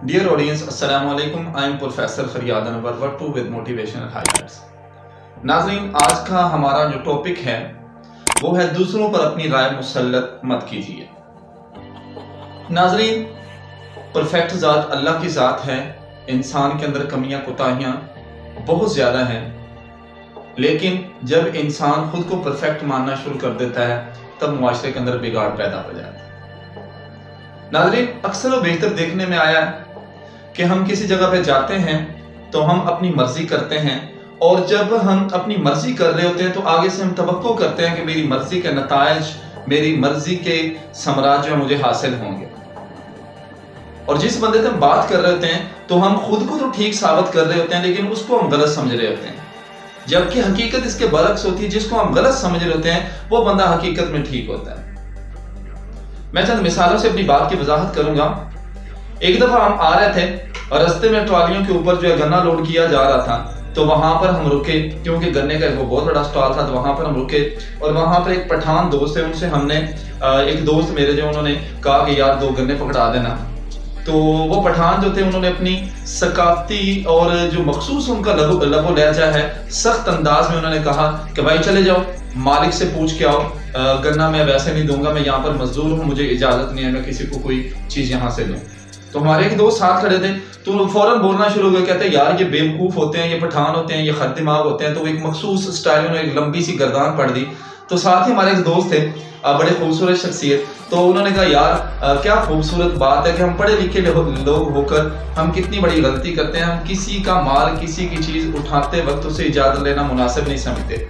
Dear audience, Assalamu alaikum. I am Professor Faryad Anwar, What to with Motivational Highlights. नाज़रीन, आज का हमारा जो टॉपिक है वो है दूसरों पर अपनी राय मुसल्लत मत कीजिए। नाज़रीन, परफेक्ट ज़ात अल्लाह की ज़ात है। इंसान के अंदर कमियां कोताहियां बहुत ज़्यादा हैं, लेकिन जब इंसान खुद को परफेक्ट मानना शुरू कर देता है तब मुआशरे के अंदर बिगाड़ पैदा हो जाता है। नाज़रीन, अक्सर व बेहतर देखने में आया है कि हम किसी जगह पे जाते हैं तो हम अपनी मर्जी करते हैं, और जब हम अपनी मर्जी कर रहे होते हैं तो आगे से हम तवक्को करते हैं कि मेरी मर्जी के नतायज, मेरी मर्जी के समराज जो मुझे हासिल होंगे। और जिस बंदे से हम बात कर रहे होते हैं तो हम खुद को तो ठीक साबित कर रहे होते हैं, लेकिन उसको हम गलत समझ रहे होते हैं, जबकि हकीकत इसके बरक्स होती है। जिसको हम गलत समझ रहे होते हैं वो बंदा हकीकत में ठीक होता है। मैं चंद मिसालों से अपनी बात की वजाहत करूंगा। एक दफा हम आ रहे थे और रास्ते में ट्रॉलियों के ऊपर जो है गन्ना लोड किया जा रहा था, तो वहां पर हम रुके, क्योंकि गन्ने का वो बहुत बड़ा स्टॉल था। तो वहां पर हम रुके और वहां पर एक पठान दोस्त है, उनसे हमने एक दोस्त मेरे जो उन्होंने कहा कि यार 2 गन्ने पकड़ा देना। तो वो पठान जो थे उन्होंने अपनी सकाफती और जो मखसूस उनका लबो लहजा है, सख्त अंदाज में उन्होंने कहा कि भाई चले जाओ, मालिक से पूछ के आओ, गन्ना मैं वैसे नहीं दूंगा, मैं यहाँ पर मजदूर हूँ, मुझे इजाजत नहीं है मैं किसी को कोई चीज यहाँ से दूं। तो हमारे एक दोस्त साथ खड़े थे, तो फौरन बोलना शुरू हो गए, कहते हैं यार ये बेवकूफ होते हैं, ये पठान होते हैं, ये खत दिमाग होते हैं। तो एक मखसूस स्टाइल में एक लंबी सी गर्दान पड़ दी। तो साथ ही हमारे एक दोस्त थे, बड़े खूबसूरत शख्सियत, तो उन्होंने कहा यार क्या खूबसूरत बात है कि हम पढ़े लिखे लोग होकर हम कितनी बड़ी गलती करते हैं। हम किसी का माल, किसी की चीज उठाते वक्त उसे इजाजत लेना मुनासिब नहीं समझते।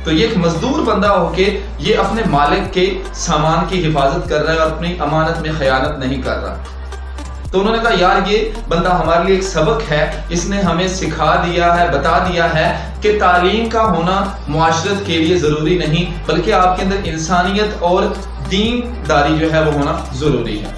तो ये एक मजदूर बंदा होके ये अपने मालिक के सामान की हिफाजत कर रहा है और अपनी अमानत में खयानत नहीं कर रहा। तो उन्होंने कहा यार ये बंदा हमारे लिए एक सबक है, इसने हमें सिखा दिया है, बता दिया है कि तालीम का होना मुआशरत के लिए जरूरी नहीं, बल्कि आपके अंदर इंसानियत और दीनदारी जो है वो होना जरूरी है।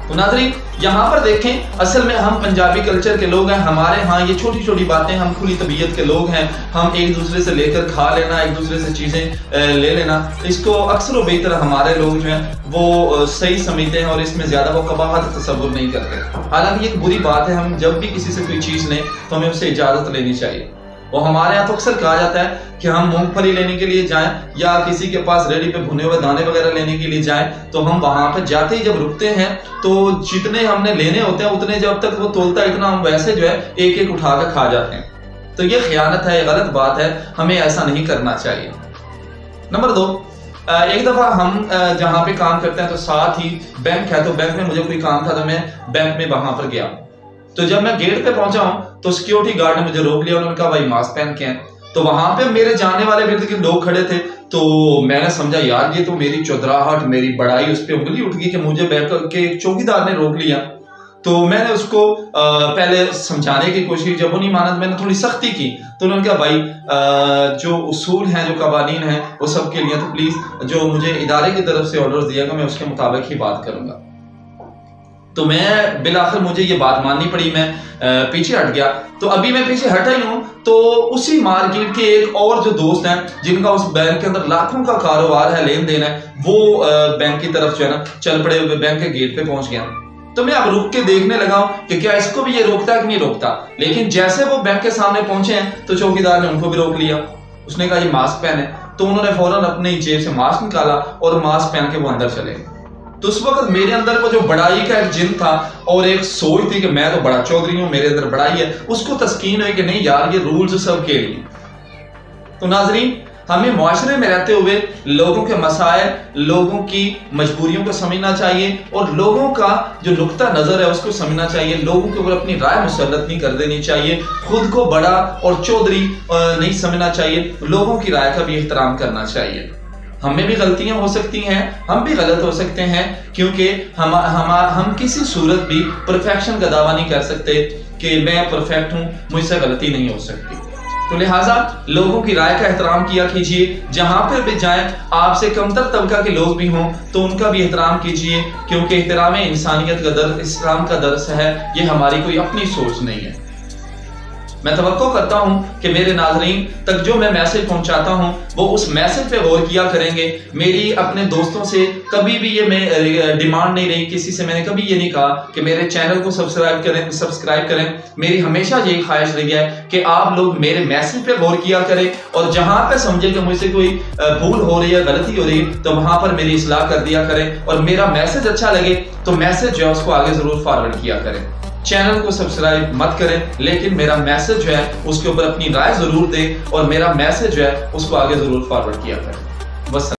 तो नाज़रीन, यहाँ पर देखें, असल में हम पंजाबी कल्चर के लोग हैं। हमारे यहाँ ये छोटी छोटी बातें, हम खुली तबीयत के लोग हैं। हम एक दूसरे से लेकर खा लेना, एक दूसरे से चीजें ले लेना, इसको अक्सर व बेहतर हमारे लोग जो हैं वो सही समझते हैं और इसमें ज्यादा वो कबाहत तसव्वुर नहीं करते। हालांकि ये एक बुरी बात है। हम जब भी किसी से कोई चीज लें तो हमें उससे इजाजत लेनी चाहिए। और हमारे यहाँ तो अक्सर कहा जाता है कि हम मूंगफली लेने के लिए जाएं या किसी के पास रेडी पे भुने हुए दाने वगैरह लेने के लिए जाएं, तो हम वहां पर जाते ही जब रुकते हैं तो जितने हमने लेने होते हैं उतने जब तक वो तोलता है इतना हम वैसे जो है एक एक उठा कर खा जाते हैं। तो ये खयानत है, ये गलत बात है, हमें ऐसा नहीं करना चाहिए। नंबर 2, एक दफा हम जहाँ पे काम करते हैं तो साथ ही बैंक है, तो बैंक में मुझे कोई काम था तो मैं बैंक में वहां पर गया। तो जब मैं गेट पे पहुंचा हूं तो सिक्योरिटी गार्ड ने मुझे रोक लिया। उन्होंने कहा भाई मास्क पहन के हैं। तो वहां पे मेरे जानने वाले इर्द गिर्द लोग खड़े थे, तो मैंने समझा यार ये तो मेरी चौधराहट, मेरी बड़ाई, उस पर उंगली उठ गई कि मुझे बैंक के एक चौकीदार ने रोक लिया। तो मैंने उसको पहले समझाने की कोशिश, जब वो नहीं माना तो मैंने थोड़ी सख्ती की। तो उन्होंने कहा भाई जो उसूल हैं, जो कवानीन हैं वो सबके लिए, तो प्लीज जो मुझे इदारे की तरफ से ऑर्डर दिया गया मैं उसके मुताबिक ही बात करूंगा। तो मैं बिलाखिर मुझे ये बात माननी पड़ी, मैं पीछे हट गया। तो अभी मैं पीछे हटा ही हूं तो उसी मार्केट के एक और जो दोस्त हैं जिनका उस बैंक के अंदर लाखों का कारोबार है, लेन देन है, वो बैंक की तरफ जो है ना चल पड़े हुए बैंक के गेट पे पहुंच गया। तो मैं अब रुक के देखने लगा कि क्या इसको भी ये रोकता है कि नहीं रोकता। लेकिन जैसे वो बैंक के सामने पहुंचे हैं तो चौकीदार ने उनको भी रोक लिया। उसने कहा ये मास्क पहने, तो उन्होंने फौरन अपनी जेब से मास्क निकाला और मास्क पहन के वो अंदर चले गए। तो उस वक्त मेरे अंदर वो जो बड़ाई का एक जिन था और एक सोच थी कि मैं तो बड़ा चौधरी हूं, मेरे अंदर बड़ाई है, उसको तस्कीन हुई कि नहीं यार ये रूल्स सबके लिए। तो नाजरीन, हमें मुआशरे में रहते हुए लोगों के मसाइल, लोगों की मजबूरियों को समझना चाहिए और लोगों का जो नुक्ता नजर है उसको समझना चाहिए। लोगों के ऊपर अपनी राय मुसल्लत नहीं कर देनी चाहिए। खुद को बड़ा और चौधरी नहीं समझना चाहिए। लोगों की राय का भी एहतराम करना चाहिए। हमें भी गलतियां हो सकती हैं, हम भी गलत हो सकते हैं, क्योंकि हम किसी सूरत भी परफेक्शन का दावा नहीं कर सकते कि मैं परफेक्ट हूं, मुझसे गलती नहीं हो सकती। तो लिहाजा लोगों की राय का एहतराम किया कीजिए। जहां पर भी जाएं, आपसे कमतर तबका के लोग भी हों तो उनका भी एहतराम कीजिए, क्योंकि एहतराम इंसानियत का दर्स इस्लाम का दर्स है, ये हमारी कोई अपनी सोच नहीं है। میں توقع کرتا ہوں کہ میرے ناظرین تک جو میں میسج پہنچاتا ہوں وہ اس میسج پہ غور کیا کریں گے۔ میری اپنے دوستوں سے کبھی بھی یہ میں ڈیمانڈ نہیں رہی، کسی سے میں نے کبھی یہ نہیں کہا کہ میرے چینل کو سبسکرائب کریں۔ میری ہمیشہ یہی خواہش رہی ہے کہ آپ لوگ میرے میسج پہ غور کیا کریں، اور جہاں پہ سمجھے کہ مجھ سے کوئی بھول ہو رہی ہے، غلطی ہو رہی ہے، تو وہاں پر میری اصلاح کر دیا کریں، اور میرا میسج اچھا لگے تو میسج جو ہے اس کو آگے ضرور فارورڈ کیا کریں۔ چینل کو سبسکرائب مت کریں، لیکن میرا میسج جو ہے اس کے اوپر اپنی رائے ضرور دیں، اور میرا میسج جو ہے اس کو آگے ضرور فارورڈ کیا کریں۔ بس